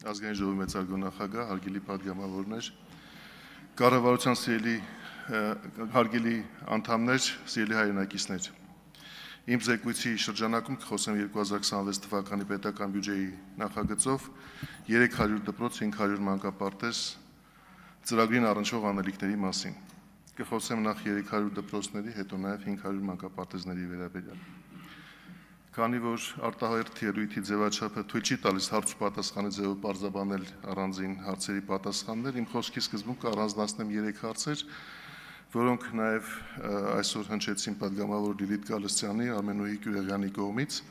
Ազգային ժողովի մեծարգո նախագահ, հարգելի պատգամավորներ, կառավարության հարգելի անդամներ, սիրելի հայրենակիցներ։ Իմ զեկույցի շրջանակում կխոսեմ 2026 թվականի պետական բյուջեի նախագծով 300 դպրոց 500 մանկապարտեզ ծրագրին առնչվող անելիքների մասին։ Կխոսեմ նախ 300 դպրոցների, հետո նաև 500 մանկապարտեզների վերաբերյալ։ Քանի որ արտահերթ ելույթի ձևաչափը թույլ չի տալիս հարց ու պատասխանի ձևով պարզաբանել առանձին հարցերի պատասխաններ, իմ խոսքի սկզբում կառանձնացնեմ 3 հարցեր, որոնք նաև այսօր հնչեցին պատգամավոր Լիլիթ Գալստյանի, Արմենուհի Գյուլիանի կողմից,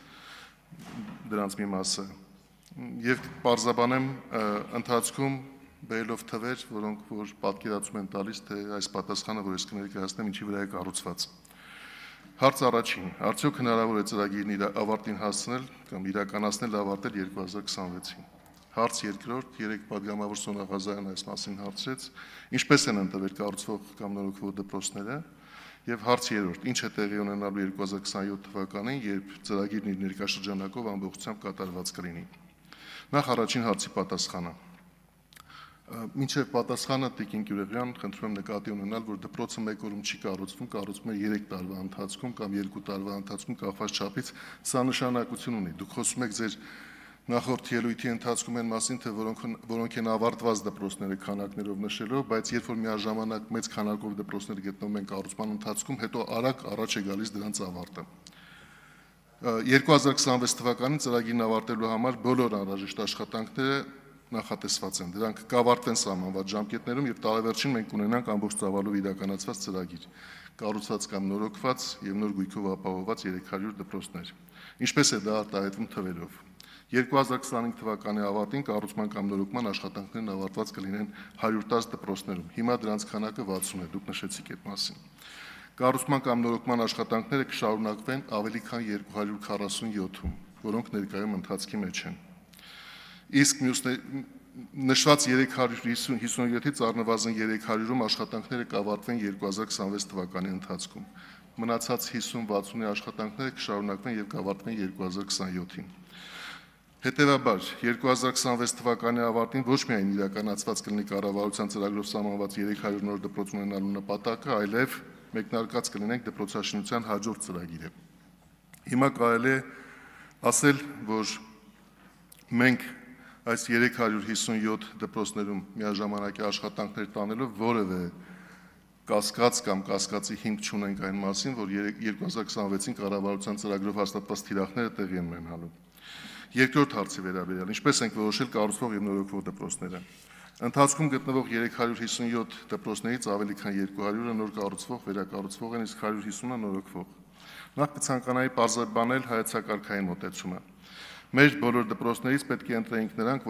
դրանց մի մասը, եւ պարզաբանեմ ընթացքում բերելով թվեր, որոնք որ պատկերացում են տալիս, թե այս պատասխանը, որ ես կներկայացնեմ, ինչի վրա է կառուցված։ Հարց առաջին, արդյոք հնարավոր է ծրագիրն իր ավարտին հասցնել կամ իրականացնել ավարտել 2026-ին։ Հարց երկրորդ, 3 պատգամավոր Սոնա այս մասին հարցրեց, ինչպես են ընտրվել կառուցվող կամ նորոգվող դպրոցները, եւ հարց երրորդ, ինչ է տեղի ունենալու 2027 թվականին, երբ ծրագիրն իր ներկայաշրջանակով ամբողջությամբ կատարված կլինի։ Նախ առաջին հարցի պատասխանը։ Մինչև պատասխանը Տիկին Գյուլիան, խնդրում եմ նկատի ունենալ, որ դպրոցը մեկ օրում չի կառուցվում, կառուցվում է 3 տարվա ընթացքում կամ 2 տարվա ընթացքում կախված չափից, սա նշանակություն ունի։ Դուք խոսում եք ձեր նախորդ ելույթի ընթացքում այն մասին, թե որոնք են ավարտված դպրոցները քանակներով նշելով, բայց երբ որ միաժամանակ մեծ քանակով դպրոցներ գտնվում են կառուցման ընթացքում, հետո արագ առաջ է գալիս դրանց ավարտը։ 2026 թվականին ծրագիրն ավարտելու համար բոլոր անհրաժեշտ աշխատանքները նախատեսված են, դրանք կավարտվեն սահմանված ժամկետներում եւ տարեվերջին մենք ունենանք ամբողջ ծավալով իրականացված ծրագիր, կառուցված կամ նորոգված եւ նոր գույքով ապահովված 300 դպրոցներ։ Ինչպես է դա արտահայտվում թվերով։ 2025 թվականի ավարտին կառուցման կամ նորոգման աշխատանքներն ավարտված կլինեն 110 դպրոցներում։ Հիմա դրանց քանակը 60 է, դուք նշեցիք այդ մասին։ Կառուցման կամ նորոգման աշխատանքները կշարունակվեն ավելի քան 247-ում, որոնք ներկայում ընթացքի մեջ են։ Իսկ նշված 357-ից առնվազն 300-ում աշխատանքները կավարտվեն 2026 թվականի ընթացքում։ Մնացած 50-60-ի աշխատանքները կշարունակվեն եւ կավարտվեն 2027-ին։ Հետևաբար 2026 թվականի ավարտին ոչ միայն իրականացված կլինի կառավարության ծրագրով սահմանված 300 նոր դպրոց ունենալու նպատակը, այլև մեկնարկած կլինենք դպրոցաշինության հաջորդ ծրագիրը։ Հիմա կարելի է ասել, որ մենք այս 357 դպրոցներում միաժամանակի աշխատանքներ տանելով որևէ կասկած կամ կասկածի հիմք չունենք այն մասին, որ 2026-ին կառավարության ծրագրով հաստատված թիրախները տեղի են ունենալու։ Երկրորդ հարցի վերաբերյալ, ինչպես ենք որոշել կառուցվող եւ նորոգվող դպրոցները։ Ընթացքում գտնվող 357 դպրոցներից ավելի քան 200-ը նոր կառուցվող, վերակառուցվող են, իսկ 150-ը նորոգվող։ Նախ կցանկանայի պարզաբանել հայեցակարգային մոտեցումը։ Մեր բոլոր դպրոցներից պետք է ընտրեինք նրանք,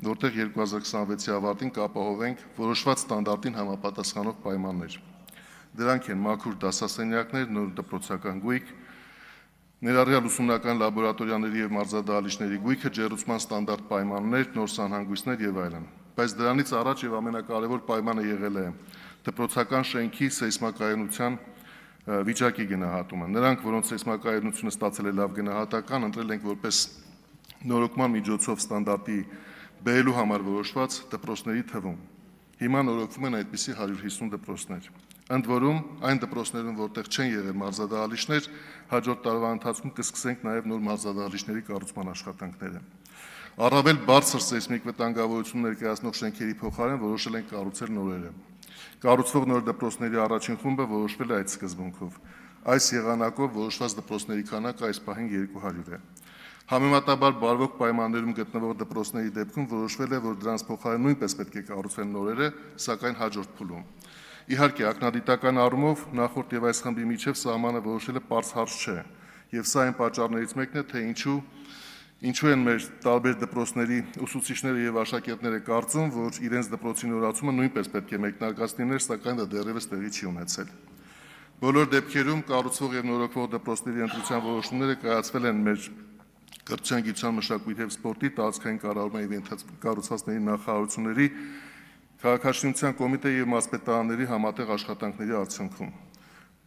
որտեղ 2026-ի ավարտին կապահովենք որոշված ստանդարտին համապատասխանող պայմաններ։ Դրանք են մաքուր դասասենյակներ, նոր դպրոցական գույք, ներառյալ ուսումնական լաբորատորիաների եւ մարզադահլիճների գույքը, ջեռուցման ստանդարտ պայմաններ, նոր սանհանգույցներ եւ այլն։ Բայց դրանից առաջ եւ ամենակարևոր պայմանը եղել է դպրոցական շենքի սեյսմակայունության վիճակի գնահատումը։ Նրանք, որոնց սեյսմակայունությունը ստացել է լավ գնահատական, ընտրել ենք որպես նորոգման միջոցով ստանդարտի բերելու համար որոշված դպրոցների թվում։ Հիմա նորոգվում են այդպիսի 150 դպրոցներ։ Ընդ որում, այն դպրոցներում, որտեղ չեն եղել մարզադահլիճներ, հաջորդ տարվա ընթացքում կսկսենք նաև նոր մարզադահլիճների կառուցման աշխատանքները։ Առավել բարձր սեյսմիկ վտանգավորություն ներկայացնող շենքերի փոխարեն որոշել ենք կառուցել նորերը։ Կառուցվող նոր դպրոցների առաջին խումբը որոշվել է այդ սկզբունքով։ Այս եղանակով որոշված դպրոցների քանակը այս պահին 200 է։ Համեմատաբար բարվոք պայմաններում գտնվող դպրոցների դեպքում որոշվել է, որ դրանց փոխարեն նույնպես պետք է կառուցվեն նորերը, սակայն հաջորդ փուլում։ Իհարկե, ակնադիտական առումով նախորդ եւ այս խմբի միջև սահմանը որոշելը պարզ հարց չէ, եւ սա այն պատճառներից մեկն է, թե ինչու են մեր տարբեր դպրոցների ուսուցիչները եւ աշակերտները կարծում, որ իրենց դպրոցի նորացումը նույնպես պետք է մեկնարկած լիներ, սակայն դա դեռևս տեղի չի ունեցել։ Բոլոր դեպքերում կառուցվող եւ նորոգվող դպրոցների ընտրության որոշումները կայացվել են մեր Կրթության, գիտության, մշակույթի եւ սպորտի տարածքային կառավարման եւ կառուցվածքների նախարարությունների քաղաքաշինության կոմիտեի եւ մարզպետարանների համատեղ աշխատանքների արդյունքում։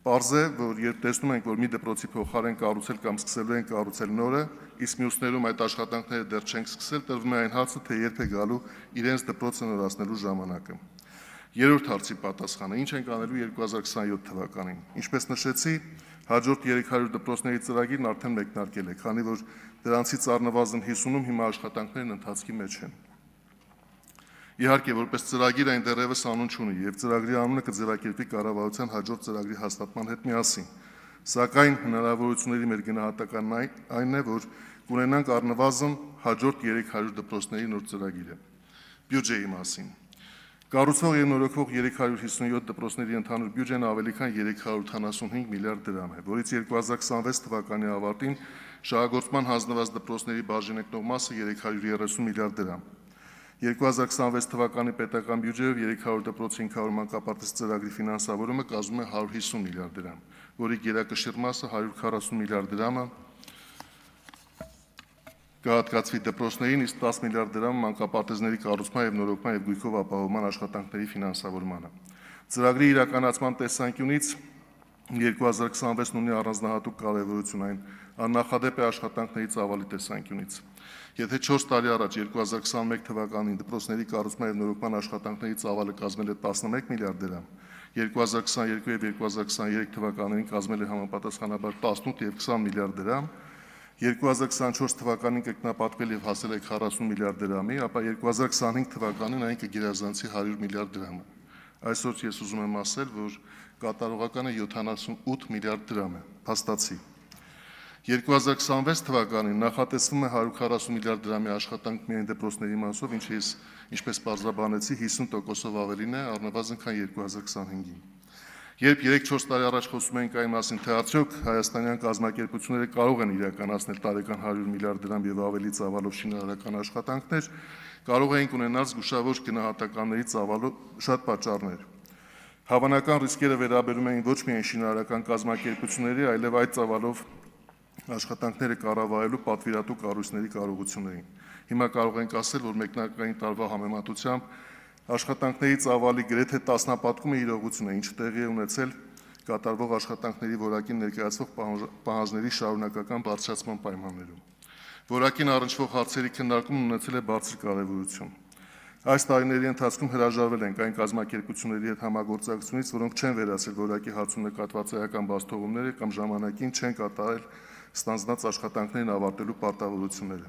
Պարզ է, որ երբ տեսնում ենք, որ մի դպրոցի փոխարեն կառուցել կամ սկսելու են կառուցել նորը, իսկ մյուսներում այդ աշխատանքները դեռ չենք սկսել, տրվում է այն հարցը, թե երբ է գալու իրենց դպրոցը նորացնելու ժամանակը։ Երրորդ հարցի պատասխանը՝ ինչ ենք անելու 2027 թվականին։ Ինչպես նշեցի, հաջորդ 300 դպրոցների ծրագիրն արդեն մեկնարկել է, քանի որ դրանցից առնվազն 50-ում հիմա աշխատանքներն ընթացքի մեջ են։ Իհարկե, որպես ծրագիր այն դեռևս անուն չունի, եւ ծրագրի անունը կձևակերպվի կառավարության հաջորդ ծրագրի հաստատման հետ միասին։ Սակայն հնարավորությունների մեր գնահատականն այն է, որ կունենանք առնվազն հաջորդ 300 դպրոցների նոր ծրագիրը։ Բյուջեի մասին։ Կառուցվող եւ նորոգվող 357 դպրոցների ընդհանուր բյուջեն ավելի քան 385 միլիարդ դրամ է, որից 2026 թվականի ավարտին շահագործման հանձնված դպրոցների բաժանեկնող մասը 330 միլիարդ դրամ։ 2026 թվականի պետական բյուջեով 300 դպրոցի 500 մանկապարտեզ ծրագրի ֆինանսավորումը կազմում է 150 միլիարդ դրամ, որի գերակշիռ մասը 140 միլիարդ դրամը կհատկացվի դպրոցներին, իսկ 10 միլիարդ դրամ մանկապարտեզների կառուցման եւ նորոգման եւ գույքով ապահովման աշխատանքների ֆինանսավորմանը։ Ծրագրի իրականացման տեսանկյունից 2026-ն ունի առանձնահատուկ կարևորություն, այն աննախադեպ է աշխատանքների ծավալի տեսանկյունից։ Եթե 4 տարի առաջ 2021 թվականին դպրոցների կառուցման եւ նորոգման աշխատանքների ծավալը կազմել է 11 միլիարդ դրամ, 2022 եւ 2023 թվականներին կազմել է համապատասխանաբար 18 եւ 20 միլիարդ դրամ, 2024 թվականին կգնահատվել եւ հասել է 40 միլիարդ դրամի, ապա 2025 թվականին այն կգերազանցի 100 միլիարդ դրամը։ Այսօր ես ուզում եմ ասել, որ կատարողականը 78 միլիարդ դրամ է, փաստացի։ 2026 թվականին նախատեսվում է 140 միլիարդ դրամի աշխատանք միայն դպրոցների մասով, ինչը ինչպես պարզաբանեցի 50%-ով ավելին է առնվազն քան 2025-ին։ Երբ 3-4 տարի առաջ խոսում էինք այն մասին, թե արդյոք հայաստանյան կազմակերպությունները կարող են իրականացնել տարեկան 100 միլիարդ դրամ եւ ավելի ծավալով շինարարական աշխատանքներ, կարող էինք ունենալ զգուշավոր գնահատականների ծավալով շատ պատճառներ։ Հավանական ռիսկերը վերաբերում էին ոչ միայն շինարարական կազմակերպությունների, այլև այդ ծավալով աշխատանքները կառավարելու պատվիրատու կառույցների կարողություններին։ Հիմա կարող ենք ասել, որ մեկնարկային տարվա համեմատությամբ աշխատանքների ծավալի գրեթե տասնապատկումը իրողություն է, ինչը տեղի է ունեցել կատարվող աշխատանքների որակին ներկայացվող պահանջների շարունակական բարձրացման պայմաններում։ Որակին առնչվող հարցերի քննարկումն ունեցել է բարձր կարևորություն։ Այս տարիների ընթացքում հրաժարվել ենք այն կազմակերպությունների հետ համագործակցությունից, որոնք չեն վերացրել որակի հարցում նկատված էական բացթողումները կամ ժամանակին չեն կատարել ստանձնած աշխատանքներն ավարտելու պարտավորությունները։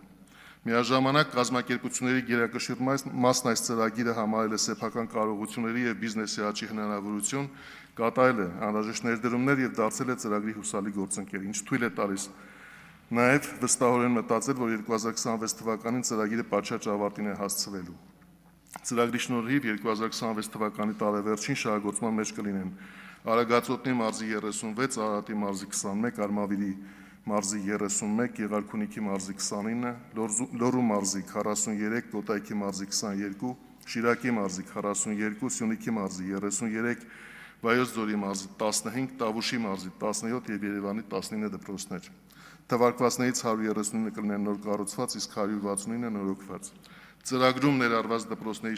Միաժամանակ կազմակերպությունների գերակշիռ մասն այս ծրագիրը համարել է սեփական կարողությունների եւ բիզնեսի աճի հնարավորություն, կատարել է անհրաժեշտ ներդրումներ եւ դարձել է ծրագրի հուսալի գործընկեր, ինչ թույլ է տալիս նաեւ վստահորեն մտածել, որ 2026 թվականին ծրագիրը պատշաճ ավարտին է հասցվելու։ Ծրագրի շնորհիվ 2026 թվականի տարեվերջին շահագործման մեջ կլինեն Արագածոտնի մարզի 36, Արարատի մարզի 21, Արմավիրի մարզի 31, Գեղարքունիքի մարզի 29, Լոռու մարզի 43, Կոտայքի մարզի 22, Շիրակի մարզի 42, Սյունիքի մարզի 33, Վայոց ձորի մարզի 15, Տավուշի մարզի 17 եւ Երևանի 19 դպրոցներ։ Թվարկվածներից 139 կլինեն նոր կառուցված, իսկ 169 նորոգված։ Ծրագրում ներառված դպրոցների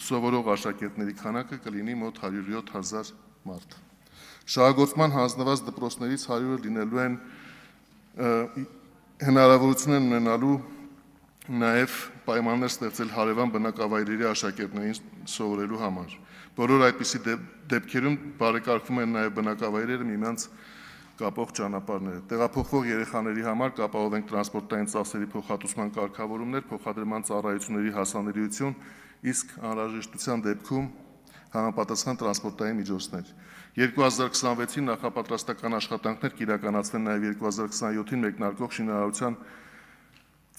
սովորող աշակերտների քանակը կլինի մոտ 107,000 մարդ։ Շահագործման հանձնված դպրոցներից 100-ը լինելու են հնարավորություն են ունենալու նաև պայմաններ ստեղծել հարևան բնակավայրերի աշակերտներին սովորելու համար։ Բոլոր այդպիսի դեպքերում բարեկարգվում են նաև բնակավայրերը միմյանց կապող ճանապարհները։ Տեղափոխվող երեխաների համար կապահովենք տրանսպորտային ծախսերի փոխհատուցման կարգավորումներ, փոխադրման ծառայությունների հասանելիություն, իսկ անհրաժեշտության դեպքում համապատասխան տրանսպորտային միջոցներ։ 2026-ին նախապատրաստական աշխատանքներ կիրականացվեն նաև 2027-ին մեկնարկող շինարարության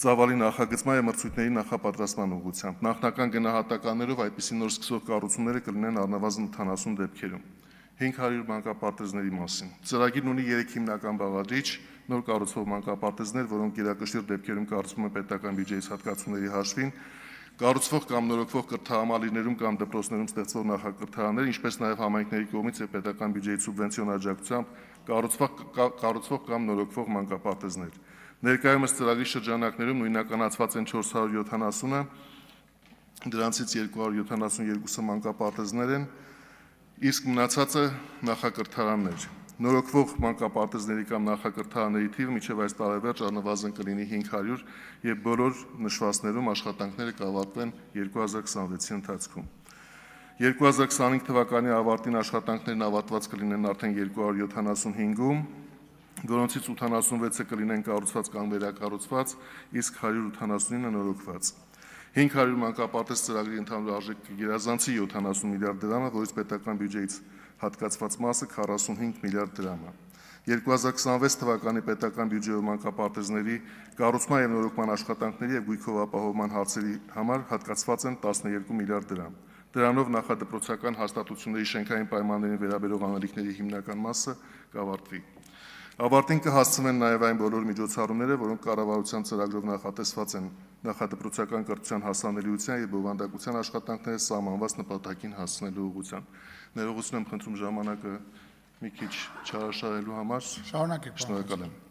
ծավալի նախագծման եւ մրցույթների նախապատրաստման ուղղությամբ։ Նախնական գնահատականներով այդպիսի նոր սկսող կառուցումները կլինեն առնվազն 80 դեպքերում։ 500 մանկապարտեզների մասին։ Ծրագիրն ունի 3 հիմնական բաղադրիչ, նոր կառուցվող մանկապարտեզներ, որոնք գերակշիռ դեպքերում կառուցվում են պետական բյուջեից հատկացումների հաշվին, կառուցվող կամ նորոգվող կրթահամալիրներում կամ դպրոցներում ստեղծվող նախակրթարաններ, ինչպես նաև համայնքների կողմից եւ պետական բյուջեի սուբվենցիոն աջակցությամբ կառուցվող կամ նորոգվող մանկապարտեզներ։ Ներկայումս ծրագրի շրջանակներում նույնականացված են 470-ը, դրանցից 272-ը մանկապարտեզներ են, իսկ մնացածը նախակրթարաններ։ Նորոգվող մանկապարտեզների կամ նախակրթարանների թիվը մինչև այս տարեվերջ առնվազն կլինի 500 եւ բոլոր նշվածներում աշխատանքները կավարտվեն 2026-ի ընթացքում։ 2025 թվականի ավարտին աշխատանքներն ավարտված կլինեն արդեն 275-ում, որոնցից 86-ը կլինեն կառուցված կամ վերակառուցված, իսկ 179-ը նորոգված։ 500 մանկապարտեզ ծրագրի ընդհանուր արժեքը կգերազանցի 70 միլիարդ դրամը, որից պետական բյուջեից հատկացված մասը 45 միլիարդ դրամ է։ 2026 թվականի պետական բյուջեով մանկապարտեզների կառուցման եւ նորոգման աշխատանքների եւ գույքով ապահովման հարցերի համար հատկացված են 12 միլիարդ դրամ։ Դրանով նախադպրոցական հաստատությունների շենքային պայմաններին վերաբերող անելիքների հիմնական մասը կավարտվի։ Ավարտին կհասցվեն նաև այն բոլոր միջոցառումները, որոնք կառավարության ծրագրով նախատեսված են նախադպրոցական կրթության հասանելիության եւ բովանդակության աշխատանքները սահմանված նպատակին հասցնելու ուղղությամբ։ Ներողություն եմ խնդրում ժամանակը մի քիչ չարաշահելու համար։ Շարունակեք։ Շնորհակալ եմ։